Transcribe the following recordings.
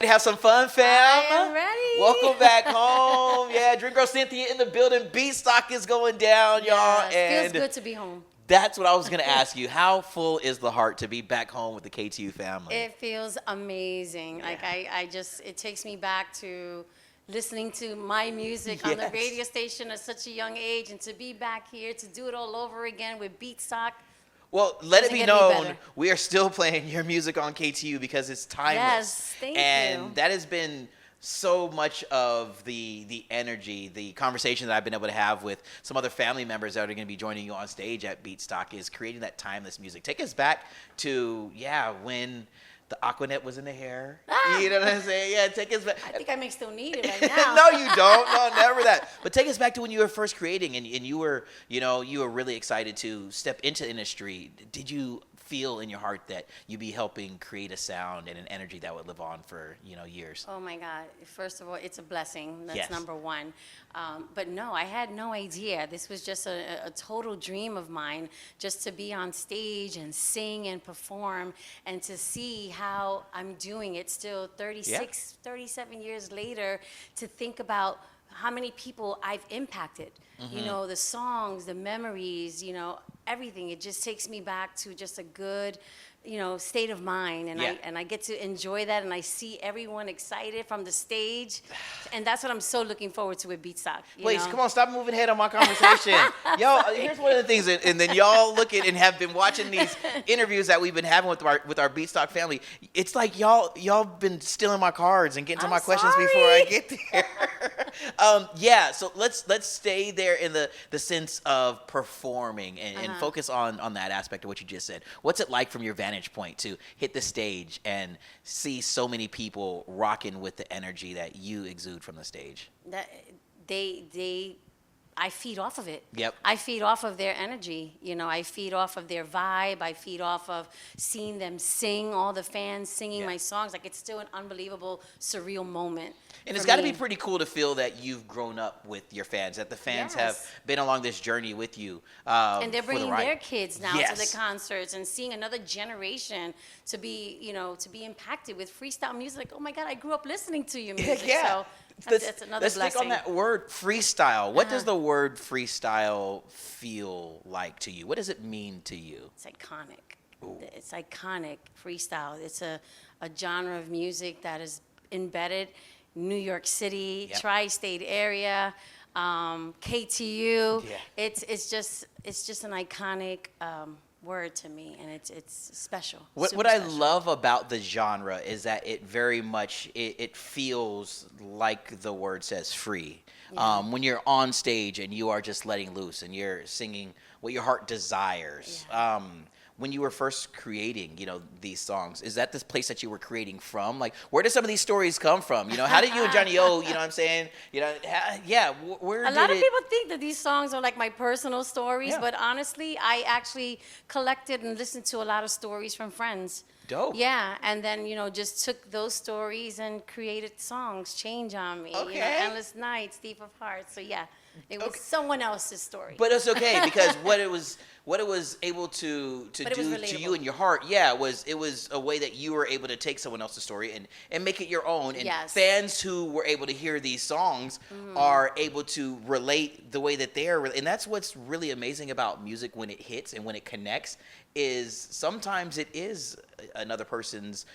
To have some fun, fam. I am ready. Welcome back home. Yeah, Dream Girl Cynthia in the building. Beatstock is going down, y'all. Yes, And feels good to be home. that's what I was going to ask you. How full is the heart to be back home with the KTU family? It feels amazing. Like I just, it takes me back to listening to my music on the Yes. radio station at such a young age, and to be back here to do it all over again with Beatstock. Well, let it Doesn't be get any known, better. we are still playing your music on KTU because it's timeless. Yes, thank and you. that has been so much of the energy, the conversation that I've been able to have with some other family members that are going to be joining you on stage at Beatstock is creating that timeless music. Take us back to, when the Aquanet was in the hair. You know what I'm saying? Yeah, take us back. I think I may still need it right now. No, you don't. No, never that. But take us back to when you were first creating and you were, you were really excited to step into the industry. Did you feel in your heart that you'd be helping create a sound and an energy that would live on for, years? Oh my God. First of all, it's a blessing. That's Yes. number one. But no, I had no idea. This was just a total dream of mine, just to be on stage and sing and perform and to see how I'm doing it still 36, 37 years later, to think about how many people I've impacted. The songs, the memories, everything. It just takes me back to just a good, state of mind, and Yeah. I get to enjoy that, and I see everyone excited from the stage, and that's what I'm so looking forward to with Beatstock. Please, come on, stop moving ahead on my conversation. Y'all, here's one of the things, and then y'all look at and have been watching these interviews that we've been having with our Beatstock family. It's like y'all been stealing my cards and getting to I'm my questions before I sorry. get there. So let's stay there in the sense of performing and focus on that aspect of what you just said. What's it like from your vantage point to hit the stage and see so many people rocking with the energy that you exude from the stage? That I feed off of it. Yep. I feed off of their energy. I feed off of their vibe. I feed off of seeing them sing, all the fans singing Yeah. my songs. Like, it's still an unbelievable, surreal moment. And it's for got to me. be pretty cool to feel that you've grown up with your fans, that the fans have Yes. been along this journey with you. And they're for the bringing ride. their kids now to Yes. the concerts and seeing another generation to be, to be impacted with freestyle music. Like, oh my God, I grew up listening to your music. Yeah. So that's another Let's blessing. stick on that word freestyle. What does the word freestyle feel like to you? What does it mean to you? It's iconic. It's iconic, freestyle. It's a genre of music that is embedded New York City, Yep. tri-state area, KTU. Yeah. It's just an iconic word to me, and it's special. What super I special. love about the genre is that it very much it feels like the word says free. Yeah. When you're on stage and you are just letting loose and you're singing what your heart desires. Yeah. When you were first creating, these songs, is that this place that you were creating from? Like, where did some of these stories come from? How did you and Johnny O, what I'm saying? Where A did lot of it? people think that these songs are like my personal stories, Yeah. but honestly, I actually collected and listened to a lot of stories from friends. Dope. Yeah, and then, just took those stories and created songs, Change on Me, Okay. Endless Nights, Deep of Heart. So yeah, it was someone else's story. But it's okay because what it was able to But it was do to you relatable. in your heart, it was a way that you were able to take someone else's story and make it your own. And Yes. fans who were able to hear these songs are able to relate the way that they're, and that's what's really amazing about music when it hits and when it connects. Is sometimes it is another person's,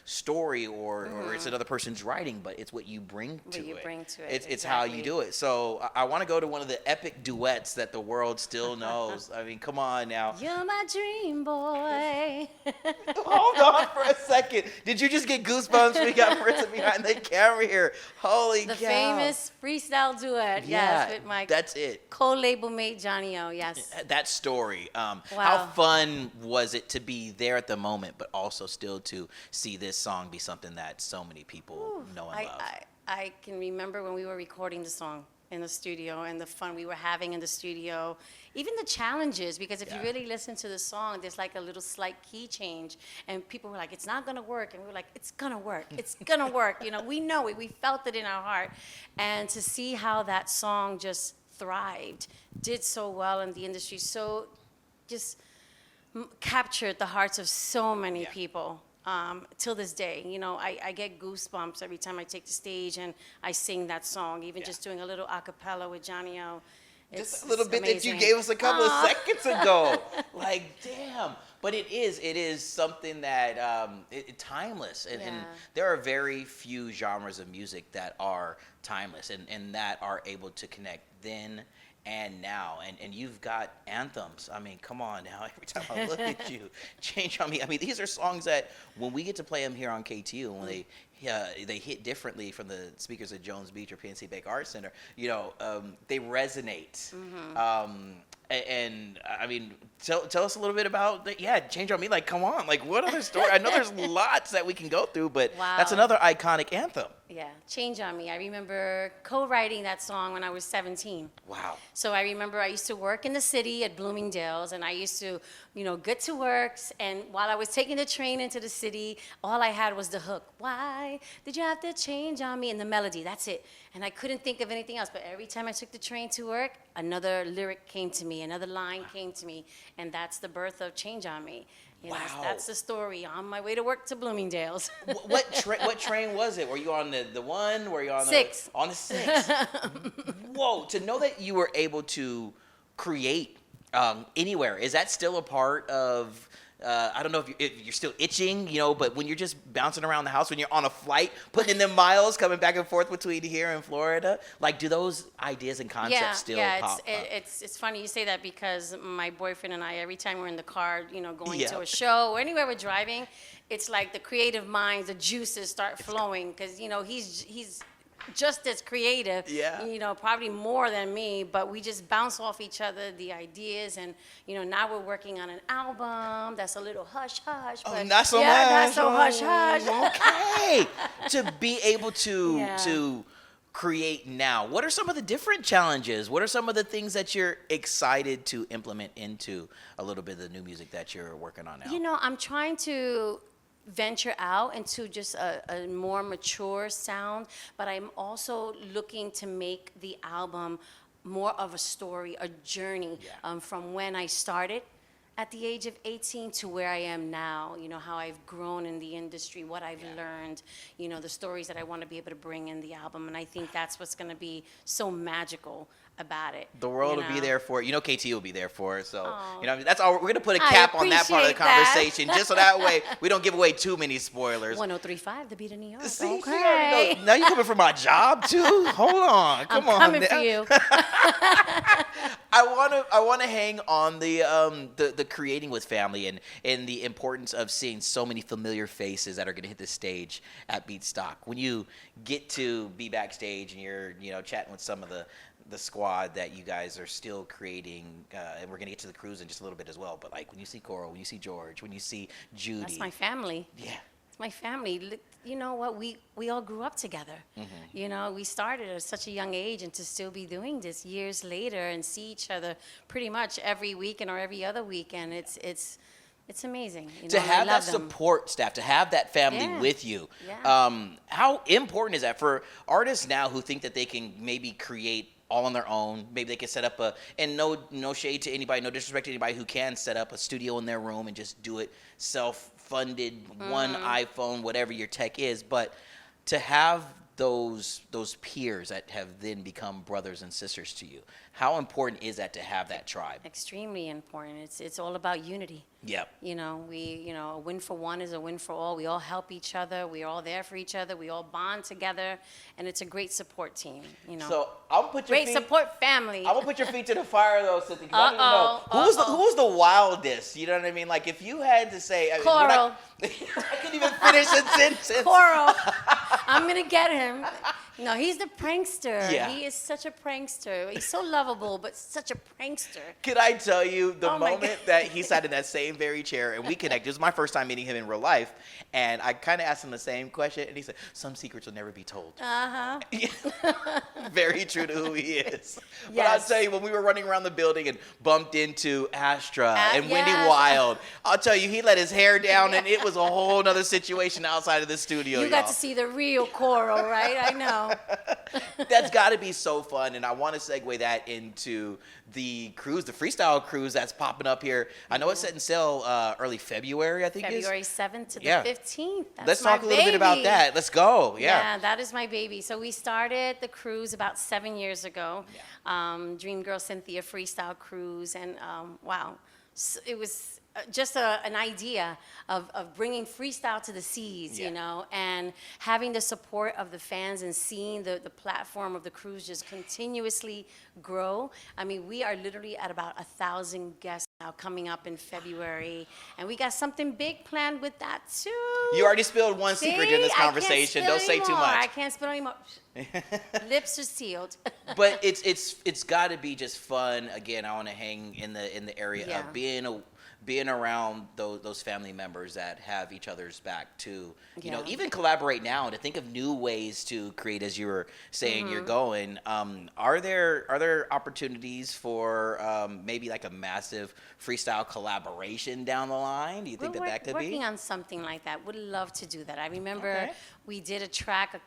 story or it's another person's writing, but it's what you bring to What you it. bring to it, It's how you exactly. do it. So I want to go to one of the epic duets that the world still knows. I mean, come on now. You're my dream boy. Hold on for a second. Did you just get goosebumps? We got Marissa behind the camera here. Holy The cow. famous freestyle duet, Yeah, yes, with my that's it. co-label mate Johnny O, yes. That story. How Wow. fun was it to be there at the moment, but also still to see this song be something that so many people know and love? I can remember when we were recording the song in the studio and the fun we were having in the studio, even the challenges, because if you Yeah. really listen to the song, there's like a little slight key change, and people were like, it's not gonna work, and we were like, it's gonna work, it's gonna work, we know it, we felt it in our heart, and to see how that song just thrived, did so well in the industry, so just captured the hearts of so many Yeah. people. till this day. I get goosebumps every time I take the stage and I sing that song, even just doing a little a cappella with Johnny O. Just a little bit amazing. that you gave us a couple of seconds ago. Like, damn. But it is something that timeless. And there are very few genres of music that are timeless and that are able to connect then and now. And you've got anthems. I mean, come on now. Every time I look at you, Change on Me. I mean, these are songs that when we get to play them here on KTU, when they hit differently from the speakers at Jones Beach or PNC Bank Arts Center, they resonate. And I mean, tell us a little bit about Change on Me. Like, come on, like, what other story? I know there's lots that we can go through, but that's another iconic anthem. Yeah, Change on Me. I remember co-writing that song when I was 17. Wow. So I remember I used to work in the city at Bloomingdale's, and I used to, get to work, and while I was taking the train into the city, all I had was the hook. Why did you have to change on me? And the melody, that's it. And I couldn't think of anything else, but every time I took the train to work, another lyric came to me, another line came to me, and that's the birth of Change on Me. That's the story on my way to work to Bloomingdale's. What train was it? Were you on the one? Were you on 6? On the 6. Whoa! To know that you were able to create anywhere, is that still a part of? I don't know if you're still itching, but when you're just bouncing around the house, when you're on a flight, putting in them miles, coming back and forth between here and Florida, like, do those ideas and concepts still pop up? It's funny you say that because my boyfriend and I, every time we're in the car, going to a show or anywhere we're driving, it's like the creative minds, the juices start flowing because, he's just as creative, probably more than me, but we just bounce off each other, the ideas, and, now we're working on an album that's a little hush-hush. Oh, not so much. Not so hush-hush. Okay. To be able to create now, what are some of the different challenges? What are some of the things that you're excited to implement into a little bit of the new music that you're working on now? I'm trying to venture out into just a more mature sound, but I'm also looking to make the album more of a story, a journey, from when I started at the age of 18 to where I am now, how I've grown in the industry, what I've learned, the stories that I want to be able to bring in the album. And I think that's what's going to be so magical about it. The world will be there for it. KT will be there for it. So, that's all. We're going to put a cap on that part of the conversation, just so that way we don't give away too many spoilers. 103.5, the Beat of New York. See, okay. Now you coming for my job too? Hold on. Come on. I'm coming for you. I want to hang on the creating with family and the importance of seeing so many familiar faces that are going to hit the stage at Beatstock. When you get to be backstage and you're chatting with some of the squad that you guys are still creating, and we're gonna get to the cruise in just a little bit as well. But like when you see Coral, when you see George, when you see Judy, that's my family. Yeah, it's my family. You know what? We all grew up together. Mm-hmm. We started at such a young age, and to still be doing this years later and see each other pretty much every weekend or every other weekend, it's amazing. To have that support staff, to have that family with you. Yeah. How important is that for artists now who think that they can maybe create all on their own? Maybe they can set up and no shade to anybody, no disrespect to anybody who can set up a studio in their room and just do it self-funded, one iPhone, whatever your tech is. But to have those peers that have then become brothers and sisters to you, how important is that to have that tribe? Extremely important. It's all about unity. Yep. A win for one is a win for all. We all help each other. We're all there for each other. We all bond together, and it's a great support team. So I'll put your great support family. I'm gonna put your feet to the fire though, Cynthia. I need to know who's the wildest. You know what I mean? Like if you had to say, Coral. I couldn't even finish a sentence. Coral. I'm gonna get him. No, he's the prankster. Yeah. He is such a prankster. He's so lovable, but such a prankster. Could I tell you the moment that he sat in that same very chair and we connected? It was my first time meeting him in real life, and I kind of asked him the same question, and he said, "Some secrets will never be told." Very true to who he is. But Yes. I'll tell you, when we were running around the building and bumped into Astra and Wendy Wild, I'll tell you, he let his hair down, and it was a whole other situation outside of the studio. You got to see the real Coral, right? I know. know. That's got to be so fun, and I want to segue that into the cruise, the freestyle cruise that's popping up here. I know it's setting sail early February, I think. February 7th to the Yeah. 15th. Let's talk a little bit about that. Let's go. Yeah, that is my baby. So we started the cruise about 7 years ago. Dream Girl Cynthia Freestyle Cruise, and wow, it was just an idea of bringing freestyle to the seas, you know, and having the support of the fans and seeing the platform of the cruise just continuously grow. I mean, we are literally at about 1,000 guests now coming up in February, and we got something big planned with that too. You already spilled one secret during this conversation. Don't say too much. I can't spill anymore. Lips are sealed. But it's got to be just fun. Again, I want to hang in the area of being around those family members that have each other's back too. You know, even collaborate now to think of new ways to create, as you were saying you're going. Are there opportunities for maybe like a massive freestyle collaboration down the line? Do you think that could be? Working on something like that. Would love to do that. I remember we did a track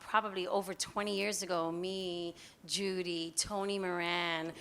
probably over 20 years ago. Me, Judy, Tony Moran,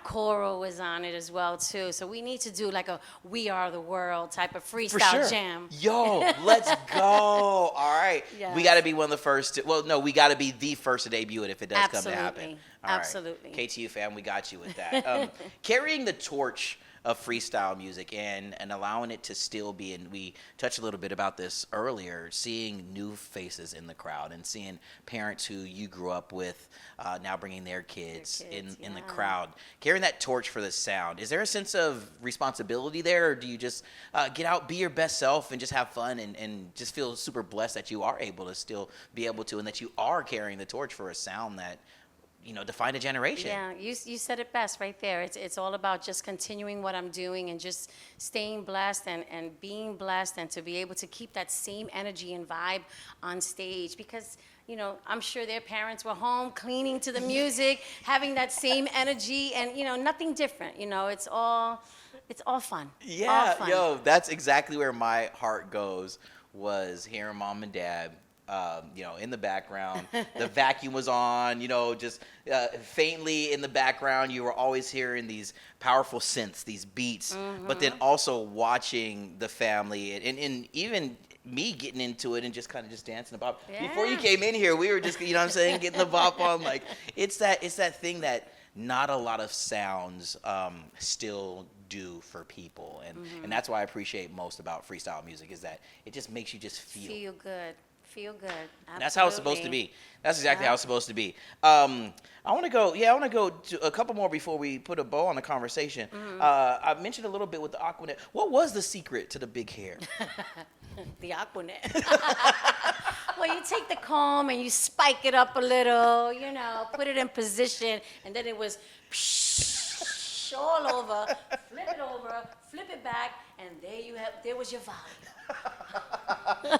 Coro was on it as well too. So we need to do like a We Are the World type of freestyle jam. Yo, let's go. All right. Yes. We got to be one of the first we got to be the first to debut it if it does come to happen. All Absolutely. Right. KTU fam, we got you with that. Carrying the torch of freestyle music and allowing it to still be, and we touched a little bit about this earlier, seeing new faces in the crowd and seeing parents who you grew up with now bringing their kids in the crowd, carrying that torch for the sound. Is there a sense of responsibility there, or do you just get out, be your best self, and just have fun and just feel super blessed that you are able to still be able to, and that you are carrying the torch for a sound that, you know, define a generation? Yeah, you said it best right there. It's all about just continuing what I'm doing and just staying blessed and being blessed, and to be able to keep that same energy and vibe on stage, because, you know, I'm sure their parents were home cleaning to the music, having that same energy, and, you know, nothing different. You know, it's all fun. Yeah, all fun. Yo, that's exactly where my heart goes, was hearing mom and dad, you know, in the background. The vacuum was on, you know, just faintly in the background. You were always hearing these powerful synths, these beats, but then also watching the family and even me getting into it and just kind of just dancing about. Yeah. Before you came in here, we were just, you know what I'm saying, getting the bop on. Like, it's that thing that not a lot of sounds still do for people. And that's what I appreciate most about freestyle music, is that it just makes you just Feel good. Feel good. Absolutely. That's how it's supposed to be. That's exactly how it's supposed to be. I want to go to a couple more before we put a bow on the conversation. I mentioned a little bit with the Aquanet. What was the secret to the big hair? The Aquanet. Well, you take the comb and you spike it up a little, you know, put it in position, and then it was all over, flip it back, and there was your volume.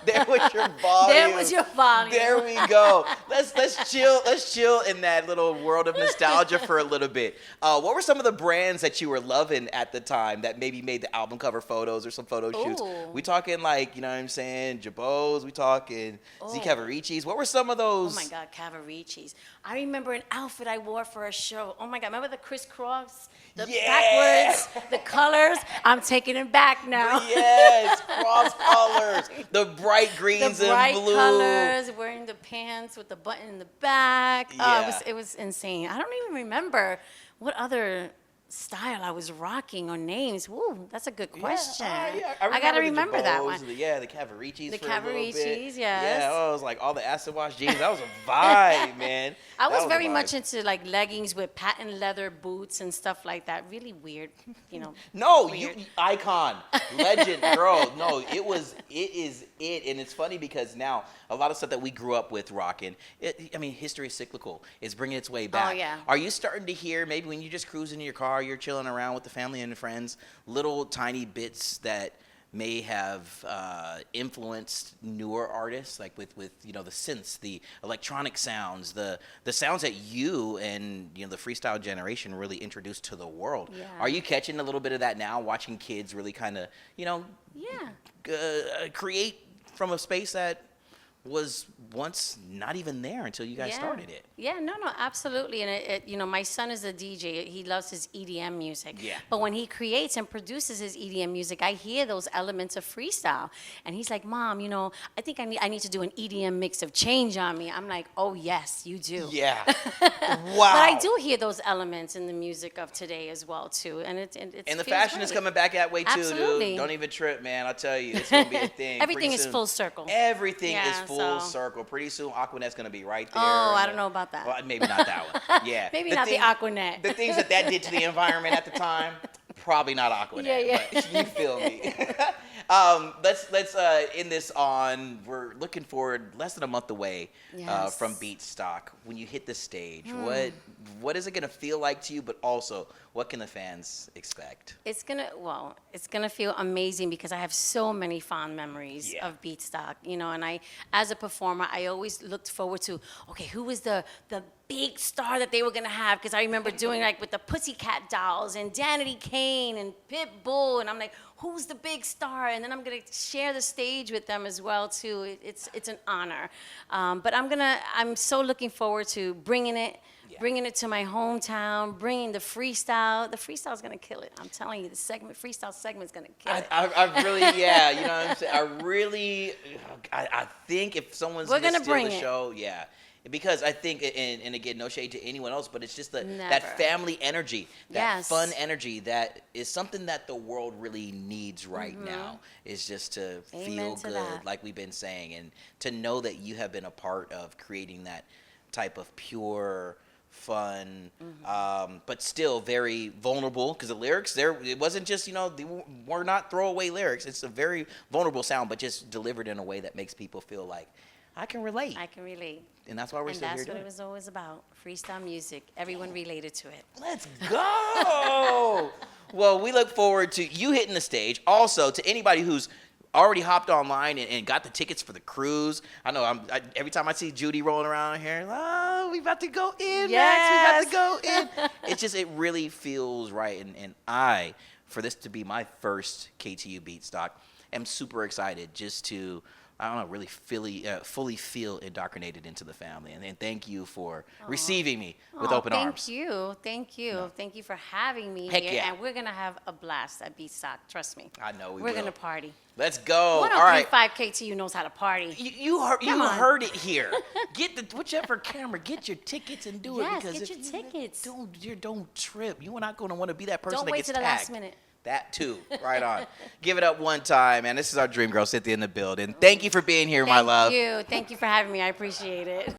There was your volume. There was your volume. There we go. Let's chill in that little world of nostalgia for a little bit. What were some of the brands that you were loving at the time that maybe made the album cover photos or some photo shoots? We talking like, you know what I'm saying, Jabos, we talking Z Cavaricci's. What were some of those? Oh my God, Cavaricci's. I remember an outfit I wore for a show. Oh my God, remember the crisscross? The backwards, the colors. I'm taking it back now. Yes, cross colors, the bright greens the bright and blue colors, wearing the pants with the button in the back. Yeah. It was insane. I don't even remember what other style I was rocking or names. Ooh, that's a good question. I got to remember that one. The Cavaricci's. The for a little bit. Cavaricci's, yes. Yeah, it was like all the acid wash jeans. That was a vibe, man. I was a very vibe. much into like leggings with patent leather boots and stuff like that. Really weird, you know. No, weird. you icon, legend, girl. No, it is it, and it's funny because now a lot of stuff that we grew up with rocking. I mean, history is cyclical. It's bringing its way back. Oh yeah. Are you starting to hear, maybe when you're just cruising in your car, you're chilling around with the family and friends, little tiny bits that may have influenced newer artists, like with you know, the synths, the electronic sounds, the sounds that you and, you know, the freestyle generation really introduced to the world? Yeah. Are you catching a little bit of that now, watching kids really kind of, you know, create from a space that was once not even there until you guys started it. Yeah, no, absolutely. And my son is a DJ. He loves his EDM music. Yeah. But when he creates and produces his EDM music, I hear those elements of freestyle. And he's like, Mom, I think I need to do an EDM mix of Change on Me. I'm like, oh, yes, you do. Yeah. Wow. But I do hear those elements in the music of today as well, too. And it's the fashion is coming back that way, too, Absolutely. dude. Don't even trip, man. I'll tell you, it's going to be a thing. Everything is full circle. Everything is Yeah, full so- circle. Pretty soon, Aquanet's going to be right there. Oh, I don't know about that. Well, maybe not that one. Yeah. Maybe not the Aquanet. The things that did to the environment at the time, probably not Aquanet. Yeah. But you feel me. Let's end this on, we're looking forward, less than a month away Yes. from Beatstock. When you hit the stage, what is it going to feel like to you, but also what can the fans expect? It's gonna feel amazing because I have so many fond memories of Beatstock, and as a performer, I always looked forward to, okay, who was the big star that they were gonna have? Because I remember doing like with the Pussycat Dolls and Danity Kane and Pitbull, and I'm like, who's the big star? And then I'm gonna share the stage with them as well too. It's an honor, but I'm so looking forward to bringing it to my hometown, bringing the freestyle. The freestyle is gonna kill it. I'm telling you, the freestyle segment is gonna kill it. I really, yeah, you know what I'm saying? I think if someone's We're gonna gonna steal bring the it. show, yeah. Because I think, and again, no shade to anyone else, but it's just that Never. family energy, that Yes. fun energy, that is something that the world really needs right now. Is just to Amen feel to good, that. like we've been saying, and to know that you have been a part of creating that type of pure, fun, but still very vulnerable. Because the lyrics, it wasn't just, they were not throwaway lyrics. It's a very vulnerable sound, but just delivered in a way that makes people feel like, I can relate. I can relate. And that's why we're And still here that's what doing it was always about. Freestyle music. Everyone related to it. Let's go. Well, we look forward to you hitting the stage. Also, to anybody who's already hopped online and got the tickets for the cruise. I know every time I see Judy rolling around here, we about to go in, Max. We about to go in. It's just, it really feels right. And for this to be my first KTU Beatstock, am super excited just to, I don't know, really fully feel indoctrinated into the family. And thank you for receiving me with open arms. Thank you. No. Thank you for having me Heck here. yeah. And we're going to have a blast at Beatstock. Trust me. I know we We're will. going to party. Let's go. All right. 1035 KTU knows how to party. You heard it here. Get whichever camera, get your tickets and do it. Yes, Because get if your you tickets. Don't trip. You are not going to want to be that person Don't that wait gets till the tagged. last minute. That too. Right on. Give it up one time, man. This is our dream girl, Cynthia, in the building. Thank you for being here, my love. Thank you. Thank you for having me. I appreciate it.